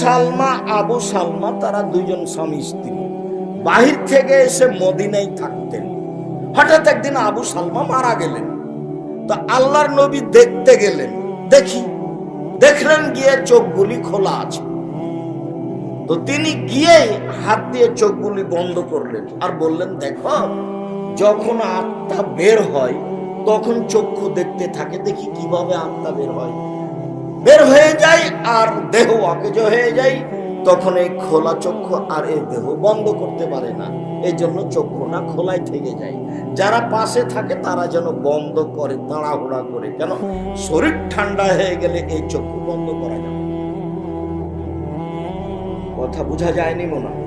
সালমা আবু সালমা তারা দুজন স্বামী স্ত্রী বাহির থেকে এসে মদিনায় থাকতেন। হঠাৎ একদিন আবু সালমা মারা গেলেন। তো আল্লাহর নবী দেখতে গেলেন, দেখলেন গিয়ে চোখগুলি খোলা আছে। তো তিনি গিয়ে হাত দিয়ে চোখগুলি বন্ধ করলেন আর বললেন, দেখো, যখন আত্মা বের হয় তখন চক্ষু দেখতে থাকে, দেখি কিভাবে আত্মা বের হয়ে যায় আর দেহ অকেজ হয়ে যায়। তখন এই খোলা চক্ষু আর এই দেহ বন্ধ করতে পারে না, এই জন্য চক্ষুটা খোলাই থেকে যায়। যারা পাশে থাকে তারা যেন বন্ধ করে, তাড়াহুড়া করে, কেন শরীর ঠান্ডা হয়ে গেলে এই চক্ষু বন্ধ করা যাবে। কথা বোঝা যায়নি মনে হয়?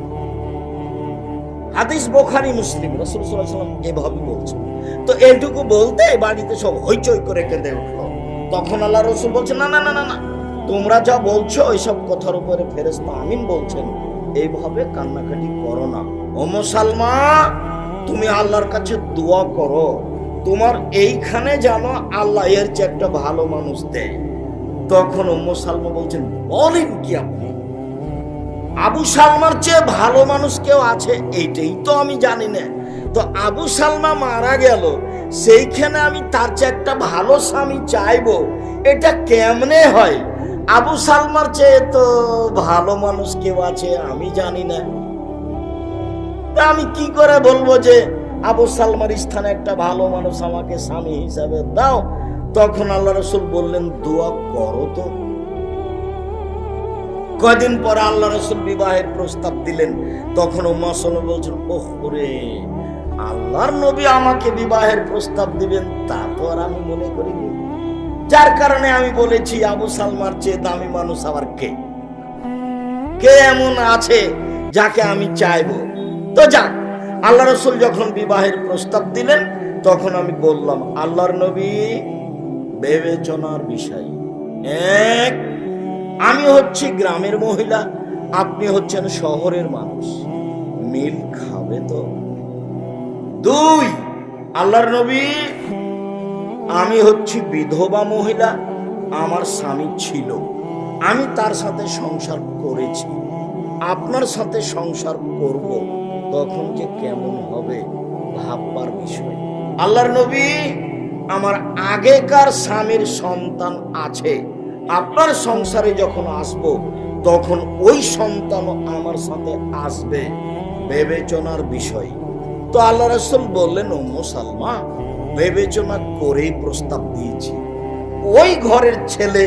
হাদিস বুখারী মুসলিম, রাসূল সাল্লাল্লাহু আলাইহি ওয়াসাল্লাম এভাবে বলছেন। তো এইটুকু বলতে বাড়িতে সব হইচই করে কেঁদে উঠলো। তখন আল্লাহ রাসূল বলছেন, না না না না, তোমরা যা বলছো ওইসব কথার উপরে ফেরেশতা আমিন বলছেন, এইভাবে কান্নাকাটি করো না। উম্মে সালমা, তুমি আল্লাহর কাছে দোয়া করো, তোমার এইখানে যেন আল্লাহ এর চেয়ে একটা ভালো মানুষ দেয়। তখন উম্মে সালমা বলছেন, বলেন কি আপনি? আবু সালমার চেয়ে ভালো মানুষ কেউ আছে? এইটাই তো আমি জানি না। তো আবু সালমা মারা গেল, সেইখানে আমি তার চেয়ে একটা ভালো স্বামী চাইবো, এটা কেমনে হয়? আবু সালমার চেয়ে তো ভালো মানুষ কেউ আছে আমি জানি না। তা আমি কি করে বলবো যে আবু সালমার স্থানে একটা ভালো মানুষ আমাকে স্বামী হিসাবে দাও? তখন আল্লাহ রাসূল বললেন, দোয়া করো তো। কয়দিন পরে আল্লাহ রাসূল বিবাহের প্রস্তাব দিলেন। তখন উম্মে সালমা বলছেন, ওরে, আল্লাহর নবী আমাকে বিবাহের প্রস্তাব দিবেন তা তো আর আমি মনে করিনি। যার কারণে আমি বলেছি, আবু সালমার চেয়ে দামি মানুষ আবার কে এমন আছে যাকে আমি চাইবো? তো যাক, আল্লাহ রাসূল যখন বিবাহের প্রস্তাব দিলেন তখন আমি বললাম, আল্লাহর নবী, বিবেচনার বিষয় এক, আমি হচ্ছি গ্রামের মহিলা, আপনি হচ্ছেন শহরের মানুষ, মিল খাবে তো? দুই, আল্লাহর নবী, আমি হচ্ছি বিধবা মহিলা, আমার স্বামী ছিল, আমি তার সাথে সংসার করেছি, আপনার সাথে সংসার করব, তখন যে কেমন হবে ভাববার বিষয়। আল্লাহর নবী, আমার আগেকার স্বামীর সন্তান আছে, আপনার সংসারে যখন আসব তখন ওই সন্তান আমার সাথে আসবে, বিবেচনার বিষয়। তো আল্লাহ রাসূল বললেন, উম্মে সালমা, বিবেচনা করেই প্রস্তাব দিয়েছি। ওই ঘরের ছেলে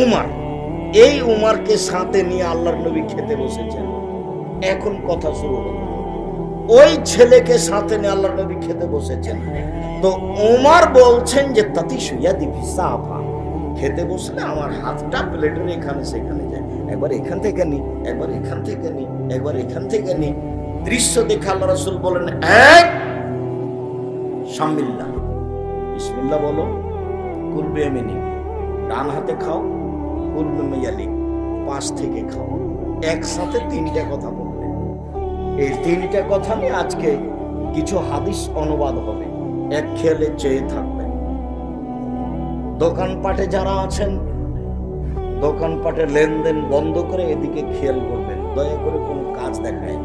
উমর, এই উমরকে সাথে নিয়ে আল্লাহর নবী খেতে বসেছেন। এখন কথা শুরু হলো, ওই ছেলেকে সাথে নিয়ে আল্লাহর নবী খেতে বসেছেন। তো উমর বলছেন যে, তাতি শুইয়া দিবি সাফা, খেতে বসলে আমার হাতটা প্লেটের এখানে সেখানে যায়, একবার এখান থেকে নি, একবার এখান থেকে নি, একবার এখান থেকে নি। দৃশ্য দেখে আল্লাহ রাসূল বলেন, এক, শামিল্লাহ, বিসমিল্লাহ বলো, কুল বিয়ামিনি, ডান হাতে খাও, কুল বিয়ামিনি, পাশ থেকে খাও। একসাথে তিনটা কথা বললেন। এই তিনটা কথা নিয়ে আজকে কিছু হাদিস অনুবাদ হবে, এক খেয়ালে চেয়ে থাকবেন। দোকানপাটে যারা আছেন, দোকানপাটে লেনদেন বন্ধ করে এদিকে খেয়াল করবেন, দয়া করে কোনো কাজ দেখায়।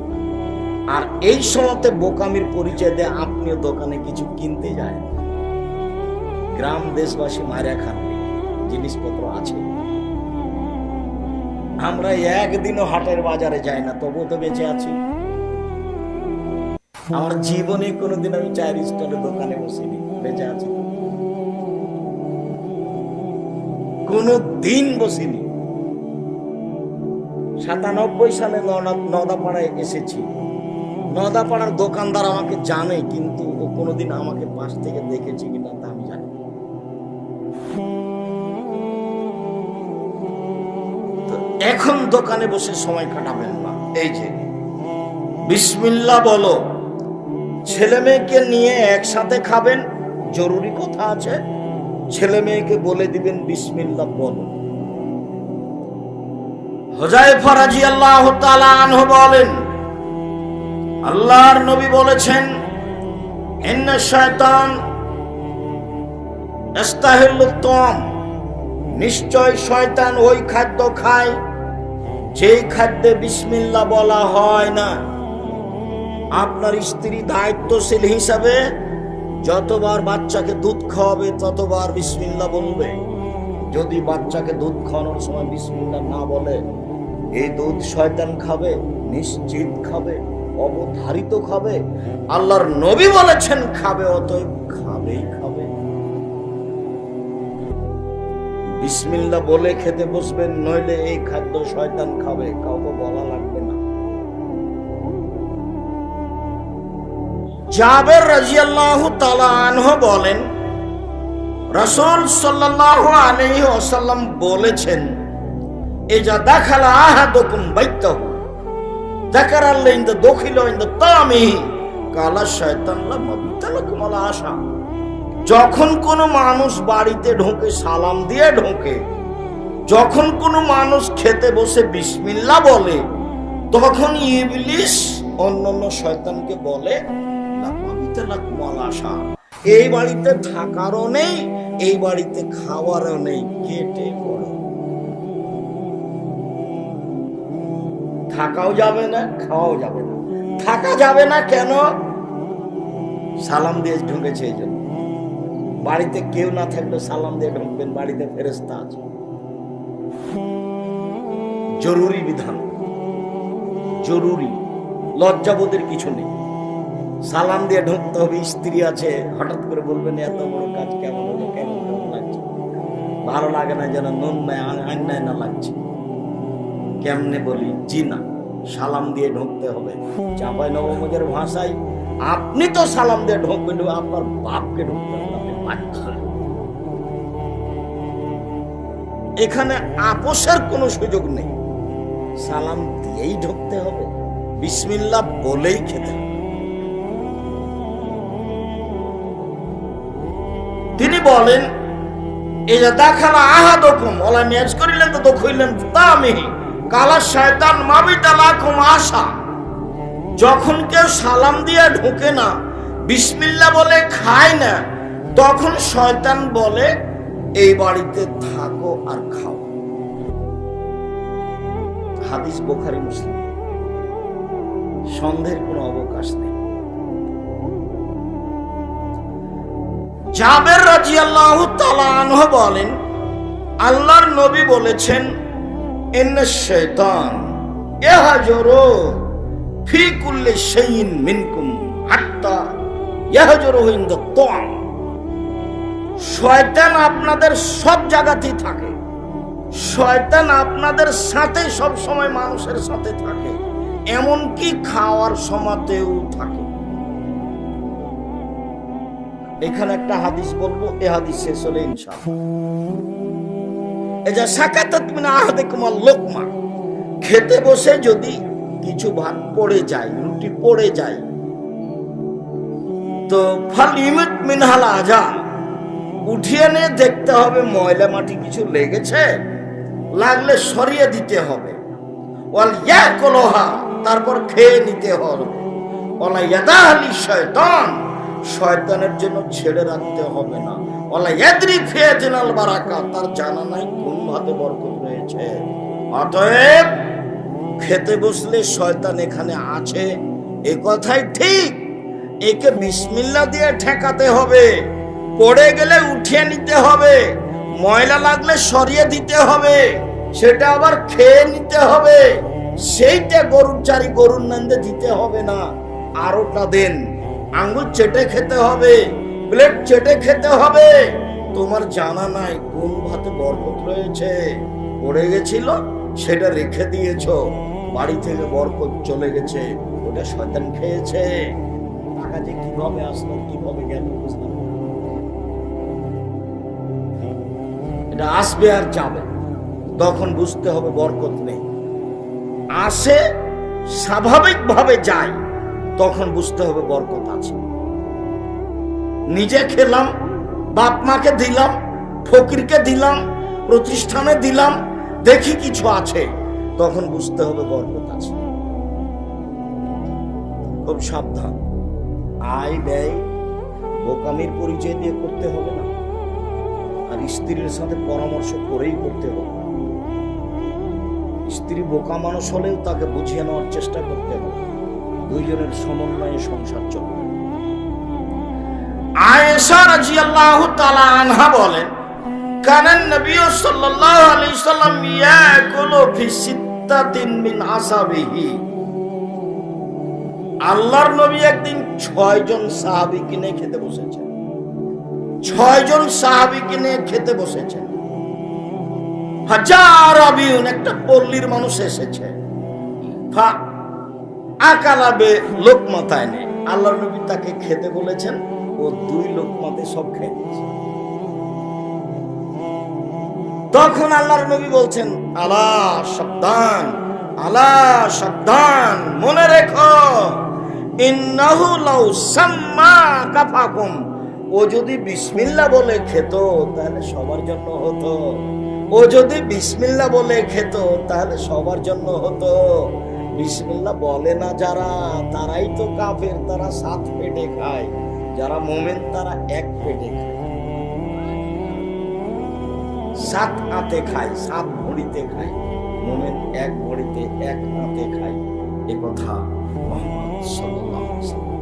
আর এই সময়তে বোকামির পরিচয় দিয়ে আপনিও দোকানে কিছু কিনতে যায়, গ্রাম দেশবাসী মারা খান, জিনিসপত্র আছে। আমরা একদিনও হাটের বাজারে যাই না, তবুও তো বেঁচে আছি। আমার জীবনে কোনোদিন আমি চায়ের স্টলে দোকানে বসিনি, বেঁচে আছি, কোনো দিন বসিনি। 97 সালে নদাপাড়ায় এসেছি। নদাপাড়ার দোকানদার আমাকে জানে, কিন্তু ও কোনোদিন আমাকে পাশ থেকে দেখেছে কিনা তা আমি জানি। তো এখন দোকানে বসে সময় কাটাবেন না। এই যে বিসমিল্লাহ বলো, ছেলে মেয়েকে নিয়ে একসাথে খাবেন, জরুরি কথা আছে, ছেলে মেয়েকে বলে দিবেন বিসমিল্লাহ বলো। হুযায়ফা রাদিয়াল্লাহু তাআলা আনহু বলেন, আল্লাহর নবী বলেছেন, ইন্না শায়তান ইস্তাহিল্লুত তাম, নিশ্চয় শয়তান ওই খাদ্য খায় যেই খাদ্যে বিসমিল্লাহ বলা হয় না, আপনার স্ত্রী দায়িত্বশীল হিসাবে যতবার বাচ্চাকে দুধ খাওয়াবে ততবার বিসমিল্লাহ বলবে। যদি বাচ্চাকে দুধ খাওয়ানোর সময় বিসমিল্লাহ না বলে, এই দুধ শয়তান খাবে, নিশ্চিত খাবে, অবধারিত খাবে। আল্লাহর নবী বলেছেন খাবে, অতএব খাবেই খাবে। বিসমিল্লাহ বলে খেতে বসবেন, নইলে এই খাদ্য শয়তান খাবে, কাউকে বলা লাগবে না। জাবের রাদিয়াল্লাহু তাআলা আনহু বলেন, রাসূল সাল্লাল্লাহু আলাইহি ওয়াসাল্লাম বলেছেন, ইজা দাখালা আহাদুকুম বাইতাহু যাকারাল্লাহ ইনদা দখিলা ইনদা তামিহি কালা শায়তান লা মাবিতালাকুম আলা আশা। যখন কোনো মানুষ বাড়িতে ঢোকে সালাম দিয়ে ঢোকে, যখন কোনো মানুষ খেতে বসে বিসমিল্লাহ বলে, তখন ইবলিস অন্যান্য শয়তানকে বলে লা মাবিতালাকুম আলা আশা, এই বাড়িতে থাকারও নেই, এই বাড়িতে খাওয়ারও নেই, কেটে পড়ো। থাকাও যাবে না, খাওয়াও যাবে না। থাকা যাবে না কেন? সালাম দিয়ে ঢুকেছে এই জন্য। বাড়িতে কেউ না থাকলে সালাম দিয়ে ঢুকবেন, বাড়িতে ফেরেশতা আছে। জরুরি বিধান, জরুরি, লজ্জাবোধের কিছু নেই। সালাম দিয়ে ঢুকতে হবে। স্ত্রী আছে, হঠাৎ করে বলবেন এত বড় কাজ কেমন হলো, কেমন কেমন লাগছে, ভালো লাগে না, যেন নুন নাই আন্নায় না লাগছে। কেমনে বলি? জি না, সালাম দিয়ে ঢুকতে হবে। চাঁপাই নবগঞ্জের ভাষায় আপনি তো সালাম দিয়ে ঢুকবেন, আপনার বাপকে ঢুকতে হবে। এখানে আপোষের কোনো সুযোগ নেই, সালাম দিয়েই ঢুকতে হবে, বিসমিল্লাহ বলেই খেতে হবে। তিনি বলেন, ইজা দাখালা আহাদুকুম ওলা মেজ করিলেন তো দখইলেন তামিহি কালা শয়তান মাবিতালাকুম আশা। যখন কেউ সালাম দিয়ে ঢোকে না, বিসমিল্লাহ বলে খায় না, তখন শয়তান বলে এই বাড়িতে থাকো আর খাও। হাদিস বুখারী মুসলিম, সন্দেহের কোনো অবকাশ নেই। জাবের রাদিয়াল্লাহু তাআলা আনহু বলেন, আল্লাহর নবী বলেছেন, ইন্নাশ শাইতান ইয়াহজুরু ফি কুল্লি শাইইন মিনকুম হাত্তা ইয়াহজুরু ইনদা তা'আম। শয়তান আপনাদের সব জায়গাতেই থাকে, শয়তান আপনাদের সাথে সব সময় মানুষের সাথে থাকে, এমনকি খাওয়ার সময়তেও থাকে। এখানে একটা হাদিস বলবো, এই হাদিস শেষ হলে ইনশাআল্লাহ। এজা সাকাতাত মিন আহাদিকুম আল-লুকমা, খেতে বসে যদি কিছু ভাত পড়ে যায়, রুটি পড়ে যায়, তো ফালিমিত মিনহাল আজা, উঠিয়ে নিয়ে দেখতে হবে ময়লা মাটি কিছু লেগেছে, লাগলে সরিয়ে দিতে হবে। ওয়াল ইয়াকুলহা, তারপর খেয়ে নিতে হবে। ওয়ালা ইয়াদালি শয়তান, শয়তানের জন্য ছেড়ে রাখতে হবে না। ওয়ালা ইয়াদরি ফিয়াতিনাল বারাকা, তার জানা নাই কোন ভাতে বরকত রয়েছে। অতএব খেতে বসলে শয়তান এখানে আছে, এ কথাই ঠিক। একে বিসমিল্লাহ দিয়ে ঠেকাতে হবে, পড়ে গেলে উঠিয়ে নিতে হবে, ময়লা লাগলে সরিয়ে দিতে হবে, সেটা আবার খেয়ে নিতে হবে। সেইটা গরুর চারি গরুর নান্দে দিতে হবে না, আরোটা দেন, আঙ্গুল চেটে খেতে হবে, প্লেট চেটে খেতে হবে। তোমার জানা নাই কোন ভাতে বরকত রয়েছে, পড়ে গেছিল সেটা রেখে দিয়েছো, বাড়ি থেকে বরকত চলে গেছে, ওটা শয়তান খেয়েছে। টাকা যে কিভাবে আসলো, কিভাবে গেল বুঝলাম, এটা আসবে আর যাবে, তখন বুঝতে হবে বরকত নেই। আসে স্বাভাবিকভাবে যায়, তখন বুঝতে হবে বরকত আছে। নিজে খেলাম, বাপ মাকে দিলাম, ফকিরকে দিলাম, প্রতিষ্ঠানে দিলাম, দেখি কিছু আছে, তখন বুঝতে হবে বরকত আছে। খুব সাবধান। আয় ব্যয় বোকামির পরিচয় দিয়ে করতে হবে না, আর স্ত্রীর সাথে পরামর্শ করেই করতে হবে। স্ত্রী বোকা মানুষ হলেও তাকে বুঝিয়ে নেওয়ার চেষ্টা করতে হবে, দুইজনের সমন্বয়ে সংসার চলবে। আয়েশা রাদিয়াল্লাহু তাআলা আনহা বলেন, কানান নবী সাল্লাল্লাহু আলাইহি সাল্লাম ইয়াকুলু ফি সিত্তাতিন মিন আসহাবিহি। আল্লাহর নবী একদিন 6 জন সাহাবীকে নিয়ে খেতে বসেছেন। 6 জন সাহাবীকে নিয়ে খেতে বসেছেন। হাজার আবিউন, একটা পল্লীর মানুষ এসেছে। ফা আকালাবে লোকমাতায় নেই, আল্লাহর নবী তাকে খেতে বলেছেন, ও 2 লোকমাতে সব খেয়েছে। তখন আল্লাহর নবী বলছেন, আলা সাবধান, আলা সাবধান, মনে রেখো, ইন্নাহু লাউ সাম্মা কাফাকুম, ও যদি বিসমিল্লাহ বলে খেত তাহলে সবার জন্য হতো। ও যদি বিসমিল্লাহ বলে খেত তাহলে সবার জন্য হতো। বিসমিল্লাহ বলে না যারা, তারাই তো কাফের, তারা 7 পেটে খায়। যারা মুমিন তারা 1 পেটে খায়, 7 হাতে খায়, 7 ভরিতে খায়। মুমিন 1 ভরিতে 1 হাতে খায়। এ কথা মুহাম্মদ সাল্লাল্লাহু আলাইহি ওয়াসাল্লাম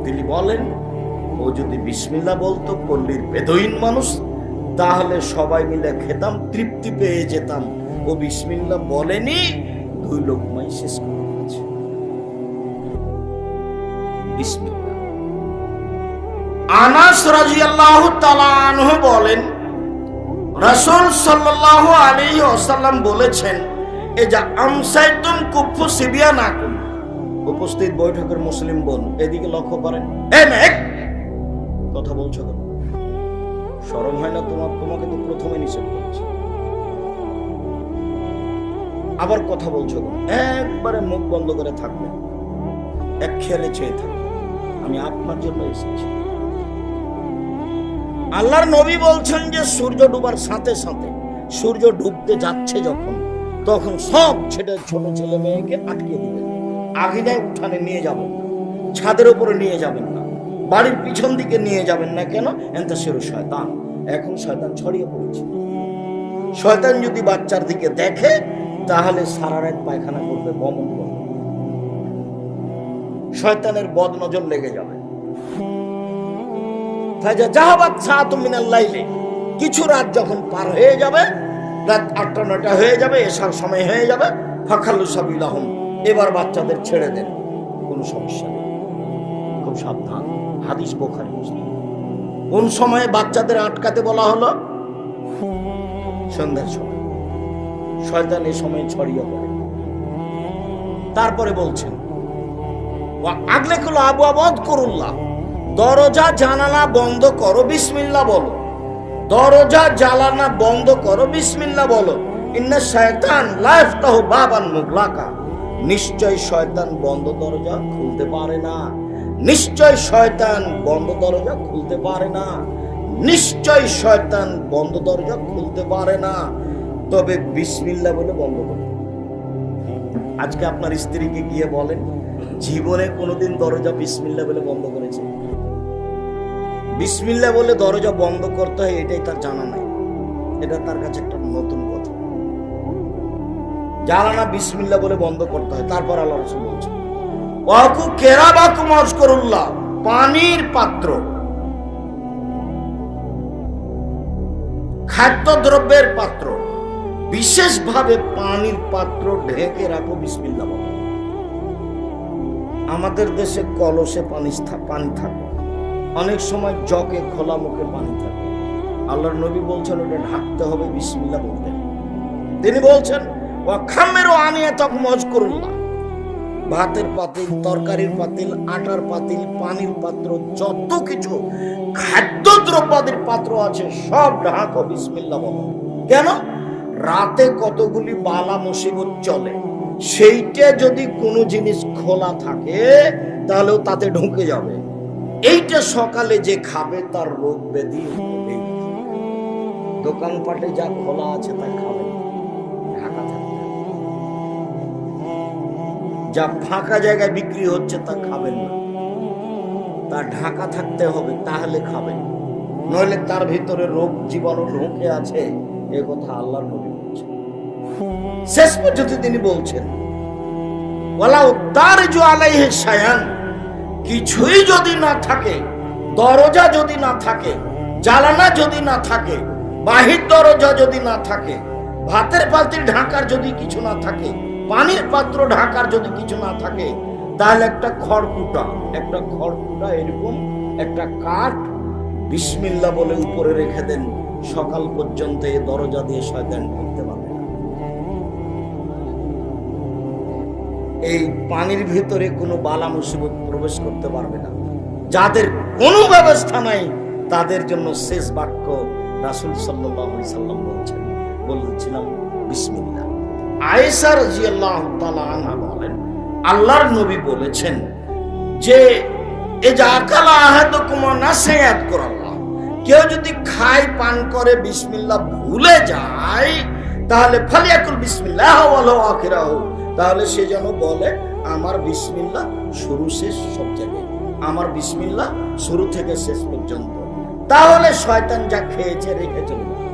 তিনি বলেন, ও যদি বিসমিল্লাহ বলতো, পল্লীর বেদুইন মানুষ, তাহলে সবাই মিলে খেতাম, তৃপ্তি পেয়ে যেতাম। ও বিসমিল্লাহ বলেনি, 2 লোকমাই শেষ করে দিয়েছে। বিসমিল্লাহ। আনাস রাদিয়াল্লাহু তাআলা আনহু বলেন, রাসূল সাল্লাল্লাহু আলাইহি ওয়াসাল্লাম বলেছেন, এ যা আমসাইতুম কুফু সিবিয়ানাকুম। উপস্থিত বৈঠকের মুসলিম বোন এদিকে লক্ষ্য করেন। কথা বলছো কেন? শরম হয় না তোমার? তোমাকে তো প্রথমে নিষেধ করেছি, আবার কথা বলছো কেন? একবারে মুখ বন্ধ করে থাকবে, এক খেয়ালে চেয়ে থাকবে, আমি আপনার জন্য এসেছি। আল্লাহর নবী বলছেন যে সূর্য ডুবার সাথে সাথে, সূর্য ডুবতে যাচ্ছে যখন, তখন সব ছোট ছেলে মেয়েকে আটকে দিবেন। আগিনায় উঠানে নিয়ে যাবেন না, ছাদের উপরে নিয়ে যাবেন না, বাড়ির পিছন দিকে নিয়ে যাবেন না। কেন? এনতা সেরো শয়তান, এখন শয়তান ছড়িয়ে পড়েছে। শয়তান যদি বাচ্চার দিকে দেখে তাহলে সারা রাত পায়খানা করবে, বমন করবে, শয়তানের বদ নজর লেগে যাবে। কিছু রাত যখন পার হয়ে যাবে, রাত 8টা-9টা হয়ে যাবে, এশার সময় হয়ে যাবে, ফাখাল্লু সাবিলাহুম, এবার বাচ্চাদের ছেড়ে দেন, কোনো সমস্যা নেই, খুব সাবধান। হাদিস বুখারী মুসলিম। কোন সময়ে বাচ্চাদের আটকাতে বলা হলো? সন্ধ্যার সময়। শয়তান এই সময় ছড়িয়ে পড়ে। তারপরে বলছেন, আগলে গুলো আবু আবাদ করুল্লাহ, দরজা জানালা বন্ধ করো, বিসমিল্লাহ বলো। দরজা জানালা বন্ধ করো, বিসমিল্লাহ বলো। ইন্না শায়তান লা ইফতাহু বাবান মুগলাকা, নিশ্চয় শয়তান বন্ধ দরজা খুলতে পারে না। নিশ্চয় শয়তান বন্ধ দরজা খুলতে পারে না। নিশ্চয় শয়তান বন্ধ দরজা খুলতে পারে না, তবে বিসমিল্লাহ বলে বন্ধ করো। আজকে আপনার স্ত্রীকে গিয়ে বলেন, জীবনে কোনোদিন দরজা বিসমিল্লাহ বলে বন্ধ করেছে? বিসমিল্লাহ বলে দরজা বন্ধ করতে হয় এটাই তার জানা নাই। এটা তার কাছে একটা নতুন কথা। জানা বিসমিল্লাহ বলে বন্ধ করতে হয়। তারপর আল্লাহ রাসূল বলছেন, ওয়াকু কেরাবাকুম আযকুরুল্লাহ, পানির পাত্র, খাদ্যদ্রব্যের পাত্র, বিশেষভাবে পানির পাত্র ঢেকে রাখো, বিসমিল্লাহ বলো। আমাদের দেশে কলসে পানি থাকে, অনেক সময় জগে খোলা মুখে পানি থাকে। আল্লাহর নবী বলছেন ওটা ঢাকতে হবে, বিসমিল্লাহ বলতে। তিনি বলছেন, ওয়া খামেরু আনিয়াতাকুম আযকুরুল্লাহ, ভাতের পাতিল, তরকারির পাতিল, আটার পাতিল, পানির পাত্র, যত কিছু খাদ্যদ্রব্যাদির পাত্র আছে সব ঢাকো, বিসমিল্লাহ বলো। কেন? রাতে কতগুলি বালা মুসিবত চলে, সেইটা যদি কোনো জিনিস খোলা থাকে তাহলেও তাতে ঢুকে যাবে। এইটা সকালে যে খাবে তার রোগ ব্যাধি হবে। দোকানপাটে যা খোলা আছে তা খাবে, ঢাকা থাকবে। যা ফাঁকা জায়গায় বিক্রি হচ্ছে তা খাবেন না, তা ঢাকা থাকতে হবে, তাহলে খাবেন। নইলে তার ভিতরে রোগ জীবাণু ঢুকে আছে, এ কথা আল্লাহর নবী বলছেন। শেষ পর্যন্ত তিনি বলছেন ওয়ালাউ তারজু আলাইহি শায়ান, কিছুই যদি না থাকে, দরজা যদি না থাকে, জানালা যদি না থাকে, বাহির দরজা যদি না থাকে, ভাতের পাত্র ঢাকার যদি কিছু না থাকে, পানির পাত্র ঢাকার যদি কিছু না থাকে, তাহলে একটা খড়কুটা এরকম একটা কাঠ বিসমিল্লাহ বলে উপরে রেখে দেন, সকাল পর্যন্ত এই দরজা দিয়ে শয়তান ঢুকতে পারবে না। এই পানির ভিতরে কোনো বালা মুসিবত প্রবেশ করতে পারবে না। যাদের কোনো ব্যবস্থা নাই তাদের জন্য শেষ বাক্য রাসূল সাল্লাল্লাহু আলাইহি সাল্লাম বলছিলাম বিসমিল্লাহ। আয়েশা রাদিয়াল্লাহু তাআলা আনহা বলেন, আল্লাহর নবী বলেছেন যে এজা আকালা আহাদুকুম নাসিয়াত কুরাল্লাহ, কেউ যদি খায় পান করে বিসমিল্লাহ ভুলে যায়, তাহলে ফালিয়াকুল বিসমিল্লাহ ওয়ালাউ আখিরাহু, তাহলে সে যেন বলে আমার বিসমিল্লাহ শুরু শেষ সব জায়গায়, আমার বিসমিল্লাহ শুরু থেকে শেষ পর্যন্ত। তাহলে শয়তান যা খেয়েছে রেখে চলে যাবে,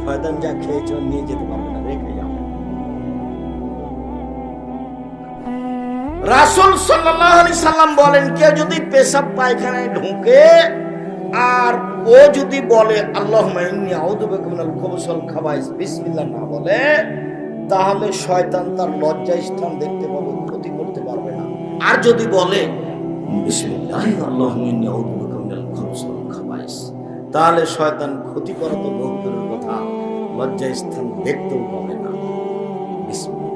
শয়তান যা খেয়েছে নিয়ে যেতে পারবে না, রেখে যাবে। রাসূল সাল্লাল্লাহু আলাইহি সাল্লাম বলেন, কেউ যদি পেশাব পায়খানায় ঢুকে আর ও যদি বলে আল্লাহুম্মা ইন্নী আউযু বিকা মিনাল খুবুসি ওয়াল খাবাইস বিসমিল্লাহ না বলে, তাহলে শয়তান তার লজ্জা স্থান দেখতে পাবে, ক্ষতি করতে পারবে না। আর যদি বলে বিসমিল্লাহ আল্লাহুম্মা ইন্নী আউযু বিকা মিনাল খুবুসি ওয়াল খাবাইস, তাহলে শয়তান ক্ষতি করা তো বহুদূরের কথা, লজ্জা স্থান দেখতেও পাবে না। বিসমিল্লাহ।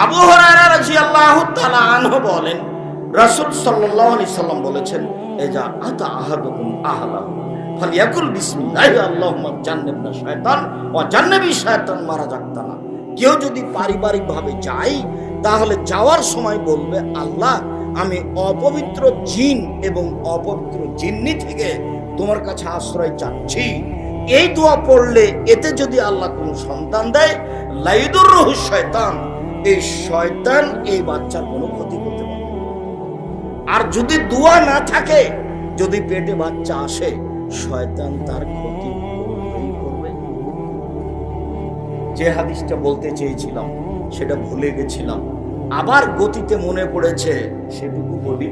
আবু হুরায়রা রাদিয়াল্লাহু তাআলা আনহু বলেন, রাসূল সাল্লাল্লাহু আলাইহি সাল্লাম বলেছেন, এজা আতা আহাদুকুম আহলাহু ফালিয়াকুল বিসমিল্লাহ আল্লাহুম্মা জান্নিবনা শায়তান ওয়া জান্নিবি শায়তান মা রাযাকতানা। কেউ যদি পারিবারিক ভাবে যায়, তাহলে যাওয়ার সময় বলবে, আল্লাহ আমি অপবিত্র জিন এবং অপবিত্র জিন্নি থেকে তোমার কাছে আশ্রয় চাচ্ছি। এই দোয়া পড়লে এতে যদি আল্লাহ কোন সন্তান দেয়, লাইদুররুহু শয়তান, এই শয়তান এই বাচ্চার কোনো ক্ষতি করতে পারবে না। আর যদি দোয়া না থাকে, যদি পেটে বাচ্চা আসে, শয়তান তার ক্ষতি করবেই করবে। যে হাদিসটা বলতে চেয়েছিলাম সেটা ভুলে গেছিলাম, আবার গতিতে মনে পড়েছে, সেটুকু বলি।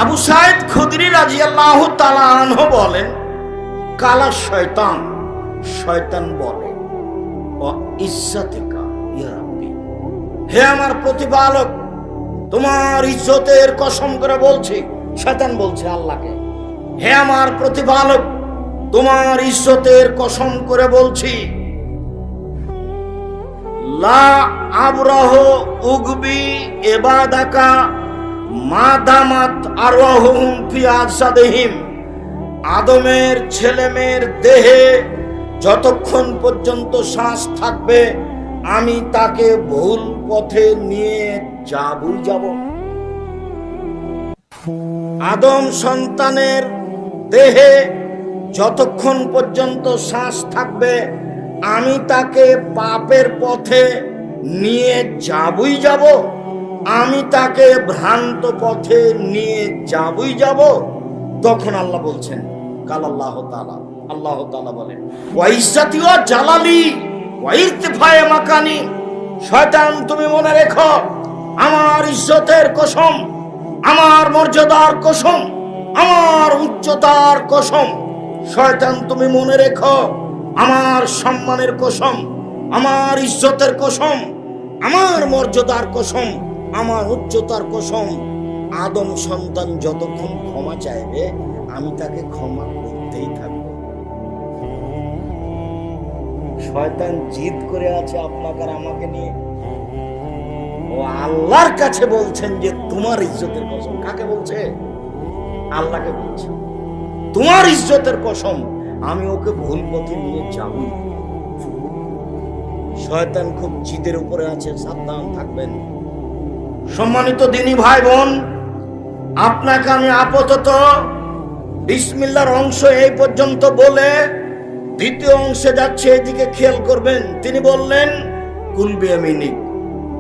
আবু সাঈদ খুদরি রাদিয়াল্লাহু তাআলা আনহু বলেন, কালা শয়তান, শয়তান বলে, ও ইজ্জতিকা ইয়া রাব্বি, হে আমার প্রতিপালক, তোমার ইজ্জতের কসম করে বলছি, শয়তান বলছে আল্লাহকে, হে আমার প্রতিপালক, তোমার ইজ্জতের কসম করে বলছি, লা আবরাহ উগবি ইবাদাকা মাদামাত আরওয়াহুম ফি আজসাদিহিম, আদমের ছেলেমেয়ের দেহে যতক্ষণ পর্যন্ত শ্বাস থাকবে আমি তাকে ভুল পথে নিয়ে যাবই যাব। আদম সন্তানের দেহে যতক্ষণ পর্যন্ত শ্বাস থাকবে আমি তাকে পাপের পথে নিয়ে যাবই যাব, আমি তাকে ভ্রান্ত পথে নিয়ে যাবই যাব। তখন আল্লাহ বলছেন, কাল আল্লাহ তাআলা, আল্লাহ তাআলা বলেন, ওয়া ইজ্জতি ওয়া জালালি ওয়া ইরতিফায়ে মাকানি, শয়তান তুমি মনে রেখো, আমার ইজ্জতের কসম, আমার মর্যাদার কসম, আমার উচ্চতার কসম, শয়তান তুমি মনে রেখো, আমার সম্মানের কসম, আমার ইজ্জতের কসম, আমার মর্যাদার কসম, আমার উচ্চতার কসম, আদম সন্তান যতক্ষণ ক্ষমা চাইবে আমি তাকে ক্ষমা করতেই থাকবো। শয়তান জিদ করে আছে আপনাকে আর আমাকে নিয়ে, ও আল্লাহর কাছে বলছেন যে তোমার ইজ্জতের কসম। কাকে বলছে? আল্লাহকে বলছে, তোমার ইজ্জতের কসম আমি ওকে ভুল পথে নিয়ে যাবই। শয়তান খুব জিদের উপরে আছে, সাবধান থাকবেন। সম্মানিত দিনী ভাই বোন, আপনাকে আমি আপাতত বিসমিল্লাহর অংশ এই পর্যন্ত বলে দ্বিতীয় অংশে যাচ্ছে, এদিকে খেয়াল করবেন। তিনি বললেন, কুল বিয়ামিনিক,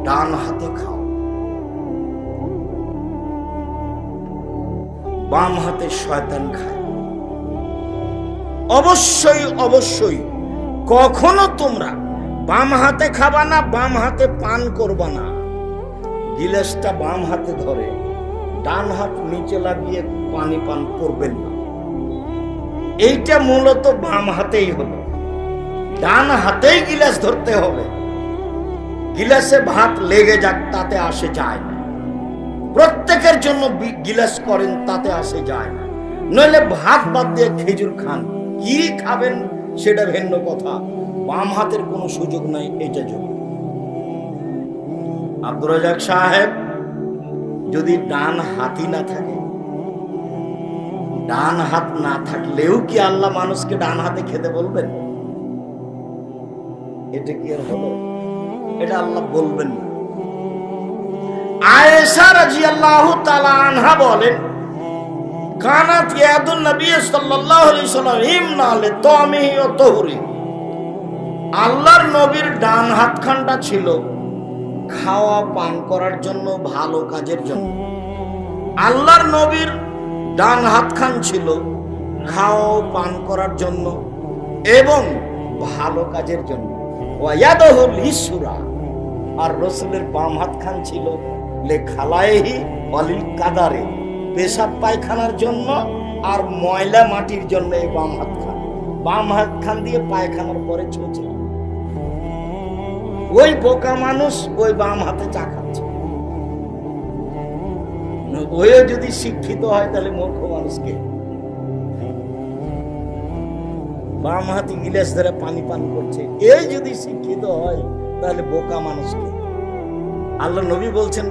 ডান হাতে খাও, বাম হাতে শয়তান খায়। অবশ্যই অবশ্যই কখনো তোমরা বাম হাতে খাবা না, বাম হাতে পান করবা না। গিলাসটা বাম হাতে ধরে ডান হাত নিচে লাগিয়ে পানি পান করবেন না। এইটা মূলত বাম হাতেই হলো, ডান হাতেই গিলাস ধরতে হবে। গিলাসে ভাত লেগে যাক তাতে আসে যায় না, প্রত্যেকের জন্য গিলাস করেন তাতে আসে যায় না। নইলে ভাত বাদ দিয়ে খেজুর খান, কি খাবেন সেটা ভিন্ন কথা, বাম হাতের কোনো সুযোগ নাই, এটা যোগ। আব্দুর রাজাক সাহেব যদি ডান হাতই না থাকে, ডান হাত না থাকলেও কি আল্লাহ মানুষকে ডান হাতে খেতে বলবেন? এটা কি আর হলো? এটা আল্লাহ বলবেন না। আয়েশা রাদিয়াল্লাহু তাআলা আনহা বলেন, কানাত ইয়াদুন নবী সাল্লাল্লাহু আলাইহি ওয়াসাল্লাম ইমনা লিতামিহি ওয়া তুহরি। আল্লাহর নবীর ডান হাতখানটা ছিল খাওয়া পান করার জন্য, ভালো কাজের জন্য। আল্লাহর নবীর ডান হাতখান ছিল খাওয়া পান করার জন্য এবং ভালো কাজের জন্য। ওয়ায়াদুল ইসরা, আর রাসূলের বাম হাতখান ছিল লেখালাইহি ওয়ালিল কাদারে, পেশাব পায়খানার জন্য আর ময়লা মাটির জন্য। এই বাম হাতখান দিয়ে পায়খানার পরে ছোঁচে। ওই বোকা মানুষ ওই বাম হাতে চা খাচ্ছে। ওই যদি শিক্ষিত হয় তাহলে মূর্খ মানুষকে বাম হাতে গিলাস ধরে পানি পান করছে, এই যদি শিক্ষিত হয় তাহলে বোকা মানুষকে। আল্লাহ নবী বলছেন